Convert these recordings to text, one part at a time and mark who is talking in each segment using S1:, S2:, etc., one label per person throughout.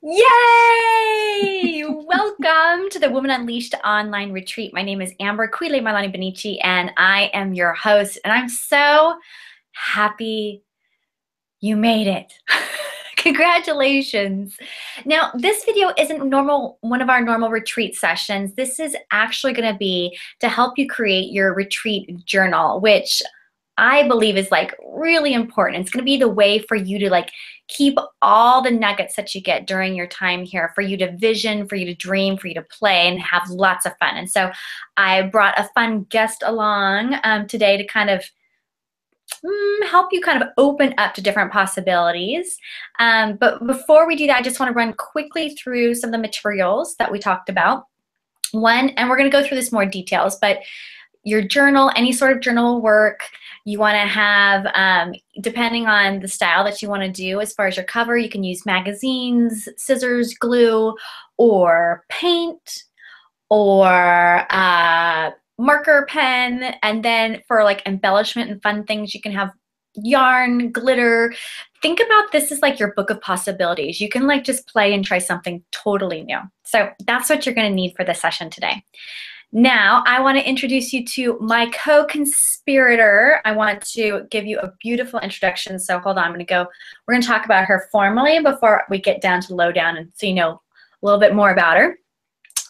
S1: Yay! Welcome to the Woman Unleashed online retreat. My name is Amber Quile Marlani Benici, and I am your host. And I'm so happy you made it. Congratulations. Now, this video isn't one of our normal retreat sessions. This is actually going to be to help you create your retreat journal, which I believe is like really important. It's going to be the way for you to like keep all the nuggets that you get during your time here, for you to vision, for you to dream, for you to play and have lots of fun. And so I brought a fun guest along today to kind of help you kind of open up to different possibilities. But before we do that, I just want to run quickly through some of the materials that we talked about. One, and we're going to go through this more details, but your journal, any sort of journal work, you want to have, depending on the style that you want to do as far as your cover, you can use magazines, scissors, glue, or paint, or marker pen. And then for like embellishment and fun things, you can have yarn, glitter. Think about this as like your book of possibilities. You can like just play and try something totally new. So that's what you're going to need for the session today. Now, I want to introduce you to my co-conspirator. I want to give you a beautiful introduction. So hold on, we're going to talk about her formally before we get down to lowdown and so you know a little bit more about her.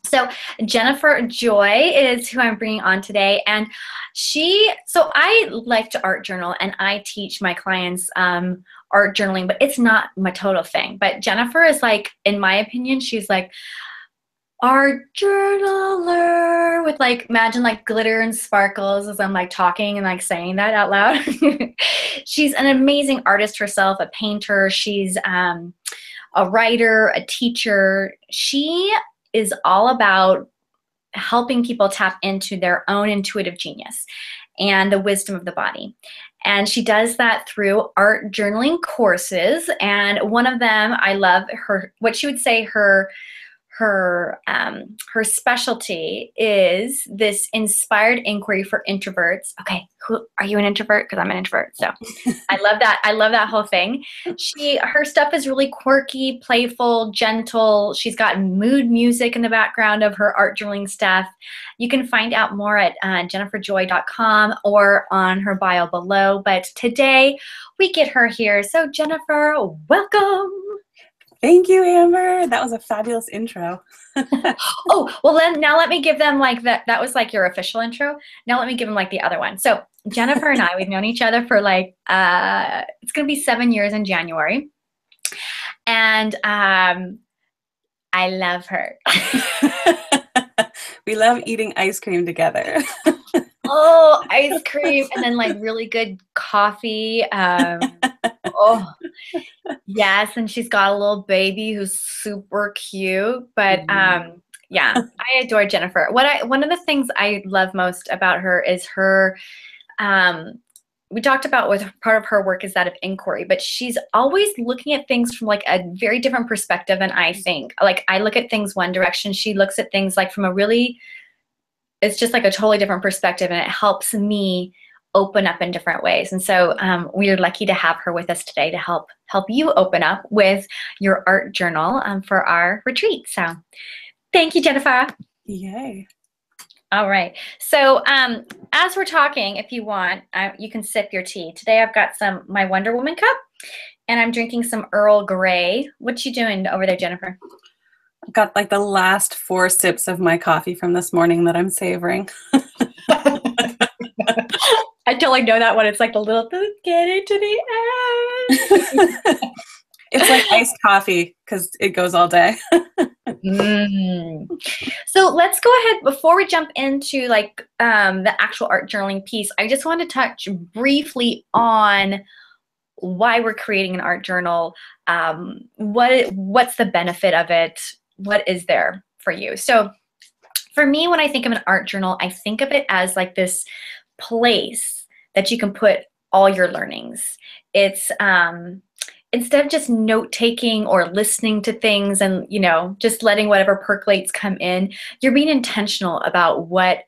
S1: So Jennifer Joy is who I'm bringing on today. And so I like to art journal and I teach my clients art journaling, but it's not my total thing. But Jennifer is like, in my opinion, she's like, art journaler with like, imagine like glitter and sparkles as I'm like talking and like saying that out loud. She's an amazing artist herself, a painter. She's a writer, a teacher. She is all about helping people tap into their own intuitive genius and the wisdom of the body. And she does that through art journaling courses. And one of them, I love what she would say her specialty is this inspired inquiry for introverts. Okay, are you an introvert? Because I'm an introvert, so I love that. I love that whole thing. Her stuff is really quirky, playful, gentle. She's got mood music in the background of her art journaling stuff. You can find out more at jenniferjoy.com or on her bio below. But today we get her here. So Jennifer, welcome.
S2: Thank you, Amber. That was a fabulous intro.
S1: Oh, well then now let me give them like that was like your official intro. Now let me give them like the other one. So Jennifer and I, we've known each other for like, it's going to be 7 years in January. And I love her.
S2: We love eating ice cream together.
S1: Oh, ice cream and then like really good coffee. Oh, yes, and she's got a little baby who's super cute. But yeah, I adore Jennifer. One of the things I love most about her is her. We talked about with part of her work is that of inquiry, but she's always looking at things from like a very different perspective than I think. Like I look at things one direction, she looks at things like from a really. It's just like a totally different perspective, and it helps me open up in different ways. And so we are lucky to have her with us today to help you open up with your art journal for our retreat. So thank you, Jennifer.
S2: Yay.
S1: All right. So as we're talking, if you want, you can sip your tea. Today I've got my Wonder Woman cup, and I'm drinking some Earl Grey. What you doing over there, Jennifer?
S2: I've got like the last 4 sips of my coffee from this morning that I'm savoring.
S1: I totally know that one. It's like the little get into the end.
S2: It's like iced coffee because it goes all day.
S1: So let's go ahead before we jump into like the actual art journaling piece. I just want to touch briefly on why we're creating an art journal. What's the benefit of it? What is there for you? So for me, when I think of an art journal, I think of it as like this place that you can put all your learnings. It's instead of just note-taking or listening to things and, you know, just letting whatever percolates come in, you're being intentional about what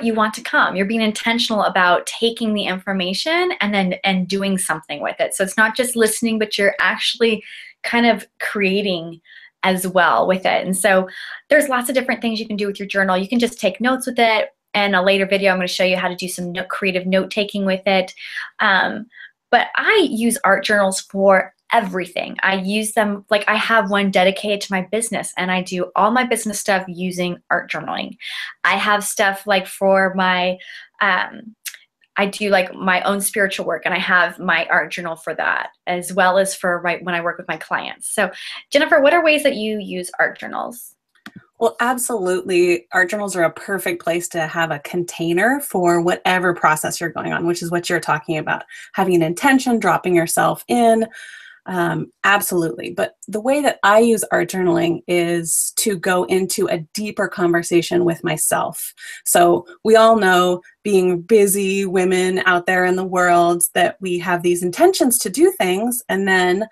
S1: you want to come. You're being intentional about taking the information and doing something with it. So it's not just listening, but you're actually kind of creating as well with it. And so there's lots of different things you can do with your journal. You can just take notes with it. And a later video, I'm going to show you how to do some creative note taking with it. But I use art journals for everything. I use them, like I have one dedicated to my business, and I do all my business stuff using art journaling. I have stuff like for my, I do like my own spiritual work, and I have my art journal for that, as well as for when I work with my clients. So Jennifer, what are ways that you use art journals?
S2: Well, absolutely. Art journals are a perfect place to have a container for whatever process you're going on, which is what you're talking about. Having an intention, dropping yourself in. Absolutely. But the way that I use art journaling is to go into a deeper conversation with myself. So we all know, being busy women out there in the world, that we have these intentions to do things, and then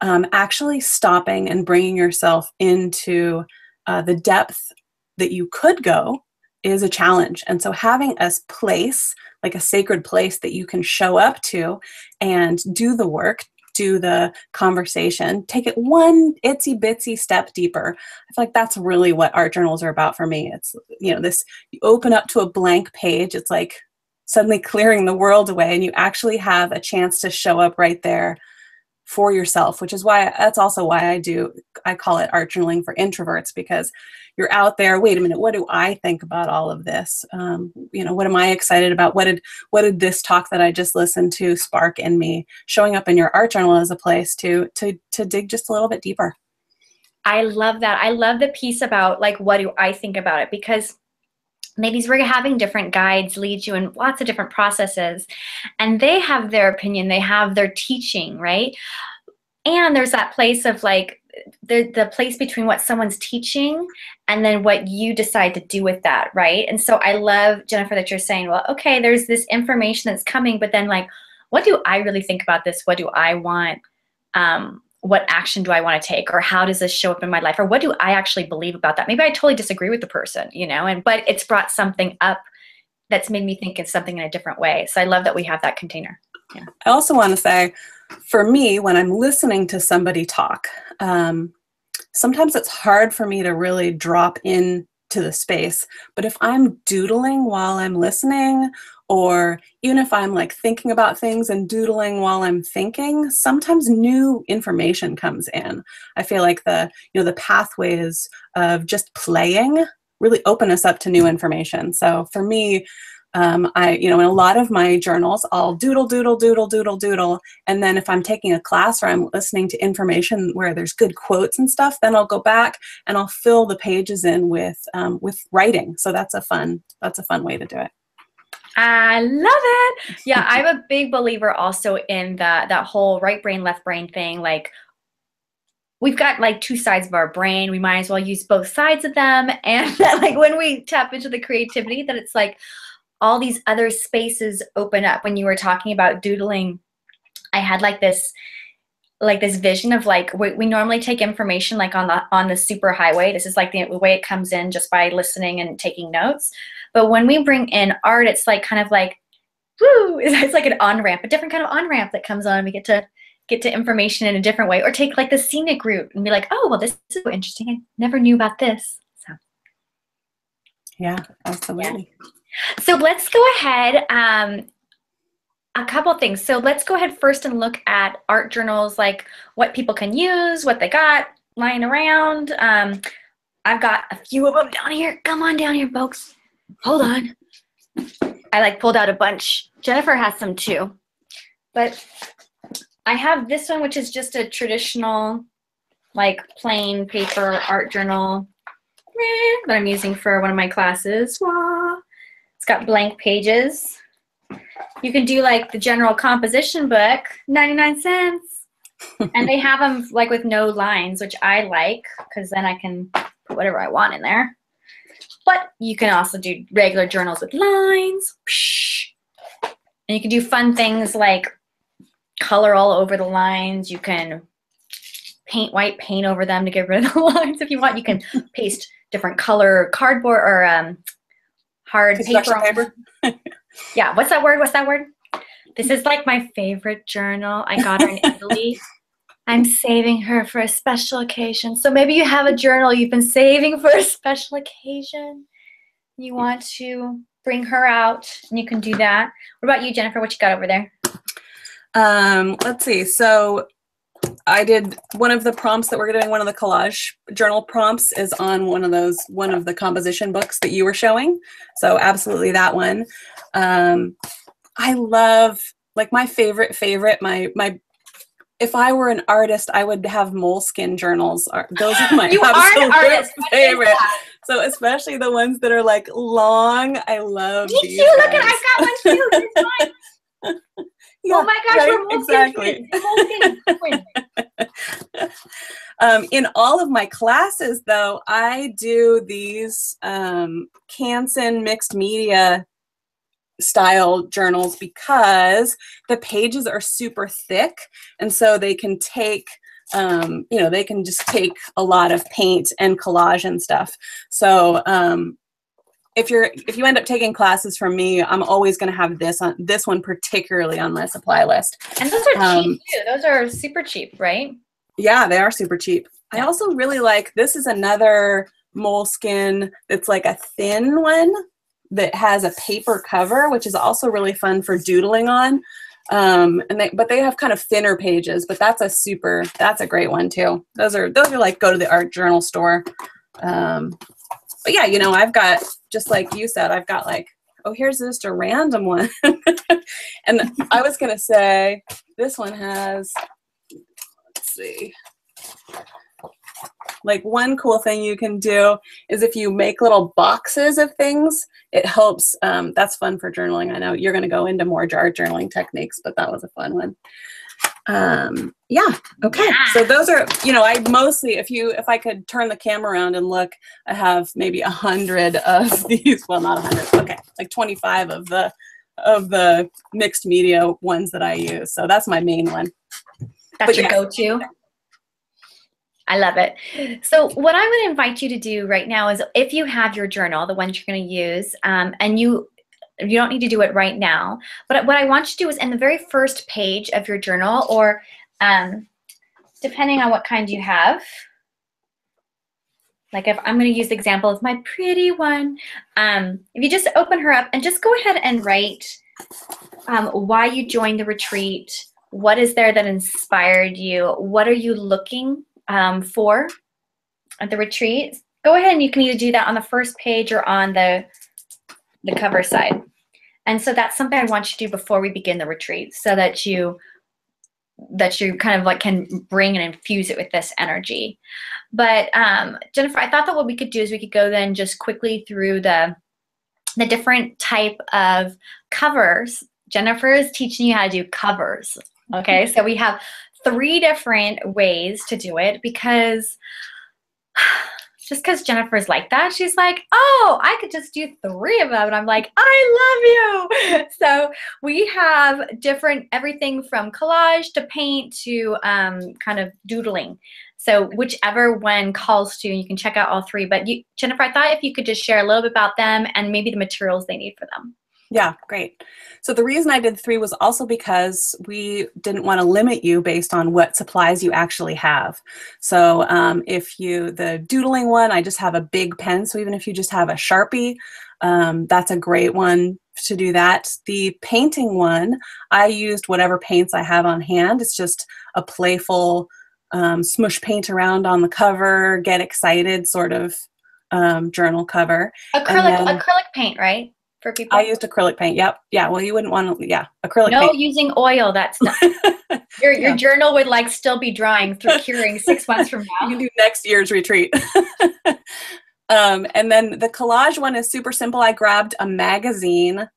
S2: actually stopping and bringing yourself into the depth that you could go is a challenge. And so having a place, like a sacred place that you can show up to and do the work, do the conversation, take it one itsy bitsy step deeper. I feel like that's really what art journals are about for me. It's, this, you open up to a blank page, it's like suddenly clearing the world away, and you actually have a chance to show up right there for yourself, which is why, that's also why I call it art journaling for introverts, because you're out there, wait a minute, what do I think about all of this? What am I excited about? What did this talk that I just listened to spark in me? Showing up in your art journal as a place to dig just a little bit deeper.
S1: I love that. I love the piece about like, what do I think about it? Because ladies, we're having different guides lead you in lots of different processes, and they have their opinion, they have their teaching, right? And there's that place of like, the place between what someone's teaching and then what you decide to do with that, right? And so I love, Jennifer, that you're saying, well, okay, there's this information that's coming, but then like, what do I really think about this? What do I want? What action do I want to take? Or how does this show up in my life? Or what do I actually believe about that? Maybe I totally disagree with the person, but it's brought something up that's made me think of something in a different way. So I love that we have that container. Yeah.
S2: I also want to say, for me, when I'm listening to somebody talk, sometimes it's hard for me to really drop into the space. But if I'm doodling while I'm listening, or even if I'm like thinking about things and doodling while I'm thinking, sometimes new information comes in. I feel like the pathways of just playing really open us up to new information. So for me, in a lot of my journals, I'll doodle. And then if I'm taking a class or I'm listening to information where there's good quotes and stuff, then I'll go back and I'll fill the pages in with writing. So that's a fun way to do it.
S1: I love it. Yeah, I'm a big believer also in that whole right brain, left brain thing. Like, we've got like two sides of our brain. We might as well use both sides of them. And that, like, when we tap into the creativity, that it's like all these other spaces open up. When you were talking about doodling, I had like this vision of like, we normally take information like on the super highway. This is like the way it comes in just by listening and taking notes. But when we bring in art, it's like kind of like, woo, it's like an on-ramp, a different kind of on-ramp that comes on. We get to information in a different way, or take like the scenic route and be like, oh, well, this is so interesting. I never knew about this. So
S2: yeah, absolutely.
S1: Yeah. So let's go ahead. A couple things. So let's go ahead first and look at art journals, like what people can use, what they got lying around. I've got a few of them down here. Come on down here, folks. Hold on. I like pulled out a bunch. Jennifer has some too. But I have this one, which is just a traditional, like plain paper art journal that I'm using for one of my classes. It's got blank pages. You can do like the general composition book, 99 cents. And they have them like with no lines, which I like, because then I can put whatever I want in there. But you can also do regular journals with lines. And you can do fun things like color all over the lines. You can paint white paint over them to get rid of the lines if you want. You can paste different color cardboard or hard paper. Yeah, what's that word? This is like my favorite journal. I got her in Italy. I'm saving her for a special occasion. So maybe you have a journal you've been saving for a special occasion. You want to bring her out, and you can do that. What about you, Jennifer? What you got over there?
S2: Let's see. So I did one of the prompts that we're doing, one of the collage journal prompts is on one of the composition books that you were showing. So absolutely that one. I love, like, my favorite, if I were an artist, I would have Moleskine journals. Those are my absolute favorite. So especially the ones that are like long. I love
S1: Me
S2: these
S1: too.
S2: guys.
S1: Look at, I got one too. Here's mine.
S2: Yeah,
S1: oh my gosh,
S2: right?
S1: we're Moleskine
S2: Exactly.
S1: twins.
S2: In all of my classes, though, I do these Canson mixed media style journals because the pages are super thick, and so they can take they can just take a lot of paint and collage and stuff. So if you end up taking classes from me, I'm always going to have this one particularly on my supply list.
S1: And those are cheap too. Those are super cheap, right?
S2: Yeah, they are super cheap. Yeah. I also really like, this is another Moleskine. It's like a thin one that has a paper cover, which is also really fun for doodling on. But they have kind of thinner pages, but that's a great one too. Those are like, go to the art journal store. But yeah, I've got, just like you said, I've got like, oh, here's just a random one. And I was going to say, this one has, let's see, like, one cool thing you can do is if you make little boxes of things, it helps. That's fun for journaling. I know you're going to go into more art journaling techniques, but that was a fun one. Yeah. Okay. Yeah. So those are, I mostly, if I could turn the camera around and look, I have maybe 100 of these. Well, not 100. Okay. Like 25 of the mixed media ones that I use. So that's my main one.
S1: That's your go-to. I love it. So what I would invite you to do right now is, if you have your journal, the ones you're going to use, and you don't need to do it right now, but what I want you to do is in the very first page of your journal, or depending on what kind you have, like if I'm going to use the example of my pretty one, if you just open her up and just go ahead and write why you joined the retreat, what is there that inspired you, what are you looking for at the retreat. Go ahead and you can either do that on the first page or on the cover side. And so that's something I want you to do before we begin the retreat, so that you kind of like can bring and infuse it with this energy. But Jennifer, I thought that what we could do is we could go then just quickly through the different type of covers. Jennifer is teaching you how to do covers. Okay, so we have 3 different ways to do it, because just because Jennifer's like that, she's like, oh, I could just do 3 of them. And I'm like, I love you. So we have everything from collage to paint to kind of doodling. So whichever one calls to, you can check out all 3. But Jennifer, I thought if you could just share a little bit about them and maybe the materials they need for them.
S2: Yeah, great. So the reason I did 3 was also because we didn't want to limit you based on what supplies you actually have. So the doodling one, I just have a big pen. So even if you just have a Sharpie, that's a great one to do that. The painting one, I used whatever paints I have on hand. It's just a playful smush paint around on the cover, get excited sort of journal cover.
S1: Acrylic paint, right? For people?
S2: I used acrylic paint. Yep. Yeah. Well, you wouldn't want to. Yeah. Acrylic paint.
S1: No, using oil. That's not. Your journal would like still be drying through curing 6 months from now.
S2: You can do next year's retreat. And then the collage one is super simple. I grabbed a magazine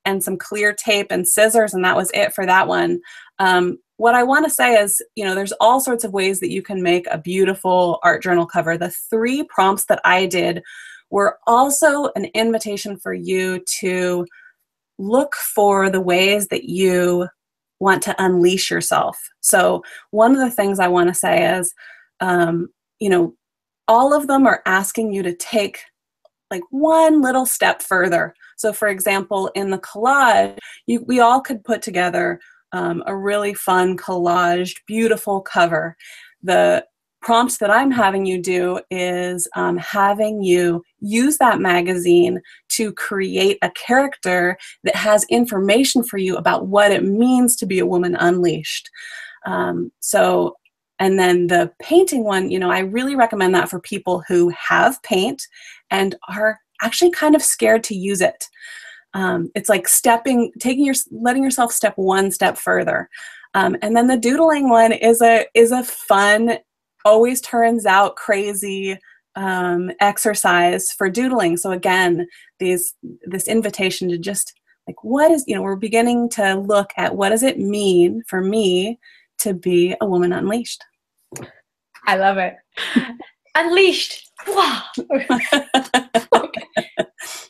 S2: and some clear tape and scissors, and that was it for that one. What I want to say is, there's all sorts of ways that you can make a beautiful art journal cover. The 3 prompts that I did were also an invitation for you to look for the ways that you want to unleash yourself. So one of the things I want to say is, all of them are asking you to take like one little step further. So for example, in the collage, we all could put together a really fun collaged, beautiful cover. The prompts that I'm having you do is having you use that magazine to create a character that has information for you about what it means to be a woman unleashed. And then the painting one, I really recommend that for people who have paint and are actually kind of scared to use it. It's like letting yourself step one step further. And then the doodling one is a fun, always turns out crazy exercise for doodling. So again, this invitation to just like, we're beginning to look at what does it mean for me to be a woman unleashed.
S1: I love it. Unleashed. Wow.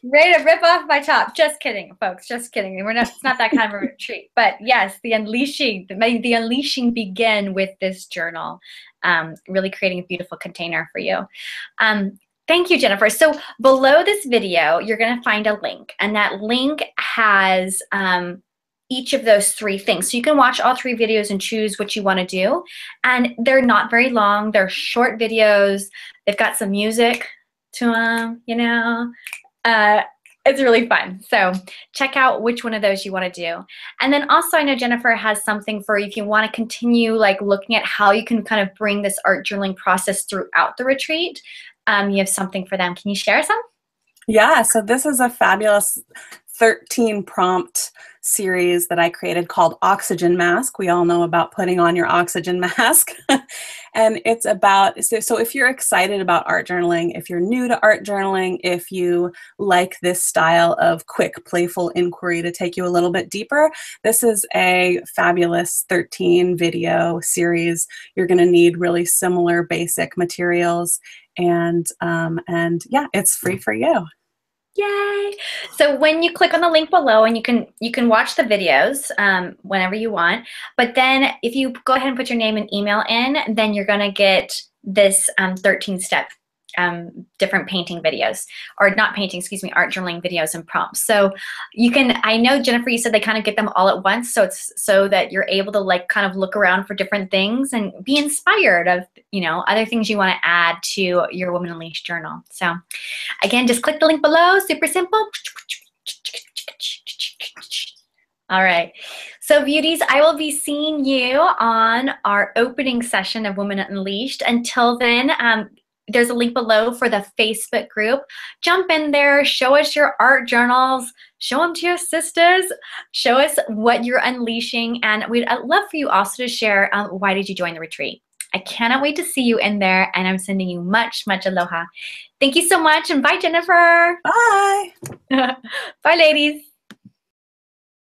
S1: Ready to rip off my top. Just kidding, folks. Just kidding. It's not that kind of a retreat. But yes, the unleashing begin with this journal. Really creating a beautiful container for you. Thank you, Jennifer. So below this video, you're going to find a link. And that link has each of those 3 things. So you can watch all 3 videos and choose what you want to do. And they're not very long. They're short videos. They've got some music to them, It's really fun. So check out which one of those you want to do. And then also I know Jennifer has something for you if you want to continue like looking at how you can kind of bring this art journaling process throughout the retreat. You have something for them. Can you share some?
S2: Yeah, so this is a fabulous 13 prompt series that I created called Oxygen Mask. We all know about putting on your oxygen mask. And it's about, so if you're excited about art journaling, if you're new to art journaling, if you like this style of quick, playful inquiry to take you a little bit deeper, this is a fabulous 13 video series. You're going to need really similar basic materials, and yeah, it's free for you.
S1: Yay! So when you click on the link below, and you can watch the videos whenever you want, but then if you go ahead and put your name and email in, then you're gonna get this 13-step different painting videos, or not painting, excuse me, art journaling videos and prompts. So you can, I know Jennifer, you said they kind of get them all at once, so it's so that you're able to like kind of look around for different things and be inspired of, other things you want to add to your Woman Unleashed journal. So again, just click the link below, super simple. All right, so beauties, I will be seeing you on our opening session of Women Unleashed. Until then, there's a link below for the Facebook group. Jump in there, show us your art journals, show them to your sisters, show us what you're unleashing, and I'd love for you also to share why did you join the retreat. I cannot wait to see you in there, and I'm sending you much, much aloha. Thank you so much, and bye, Jennifer.
S2: Bye.
S1: Bye, ladies.